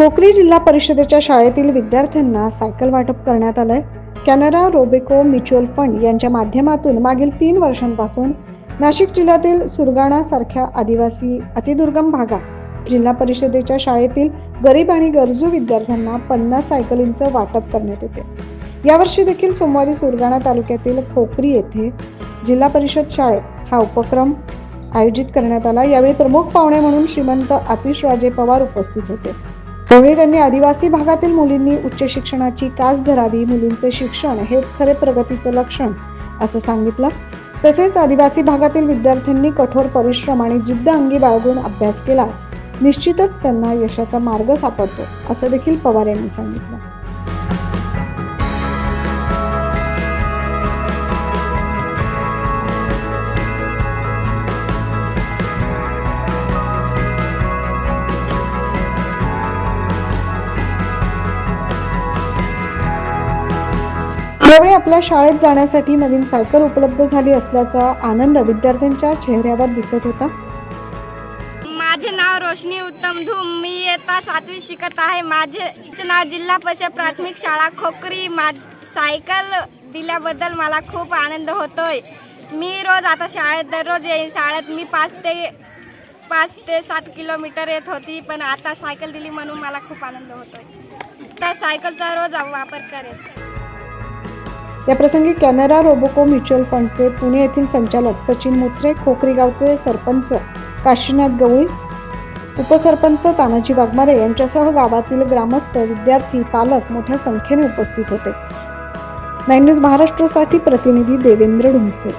खोकरी जिल्हा परिषदेच्या शाळेतील विद्यार्थ्यांना सायकल वाटप करण्यात आलंय। कॅनरा रोबेको म्युच्युअल फंड यांच्या माध्यमातून मागील 3 वर्षांपासून नाशिक जिल्ह्यातील सुरगाणा सारख्या आदिवासी अतिदुर्गम भागात जिल्हा परिषदेच्या शाळेतील गरीब आणि गरजू विद्यार्थ्यांना 50 सायकलींचं वाटप करण्यात येते। यावर्षी देखील सोमवारी सुरगाणा तालुक्यातील खोकरी येथे जिल्हा परिषद शाळेत हा उपक्रम आयोजित करण्यात आला। यावेळी प्रमुख पाहुणे म्हणून श्रीमंत आतिश राजे पवार उपस्थित होते। त्यावेळी त्यांनी आदिवासी भागातील मुलींनी उच्च शिक्षणाची कास धरावी, मुलींचे शिक्षण हेच खरे प्रगतीचे लक्षण असं सांगितलं। तसेच आदिवासी भागातील विद्यार्थ्यांनी कठोर परिश्रम आणि जिद्द अंगी बाळगून अभ्यास केल्यास निश्चितच त्यांना यशाचा मार्ग सापडतो असं देखील पवार यांनी सांगितलं। यावेळी आपल्या शाळेत जाण्यासाठी नवीन सायकल उपलब्ध झाली असल्याचा आनंद विद्यार्थ्यांच्या चेहऱ्यावर दिसत होता। माझे नाव रोशनी उत्तम धूम, मी इयत्ता 7वी शिकत आहे। माझे नाव जिल्हा परिषद प्राथमिक शाळा खोकरी। सायकल दिल्याबद्दल मला खूप आनंद होतोय। मी रोज आता शाळेत दररोज येईन। शाळेत मी 5 ते 7 किलोमीटर येत होती, पण आता सायकल दिली म्हणून मला खूप आनंद होतोय। त्या सायकलचा रोज वापर करेन। या प्रसंगी कॅनरा रोबेको म्युच्युअल फंडचे पुणे येथील संचालक सचिन मुत्रे, खोकरी गावचे सरपंच काशीनाथ गवळी, उपसरपंच तानाजी वाघमारे यांच्यासह गावातील ग्रामस्थ, विद्यार्थी, पालक मोठ्या संख्येने उपस्थित होते। 9 न्यूज महाराष्ट्रासाठी प्रतिनिधी देवेंद्र ढुमसे।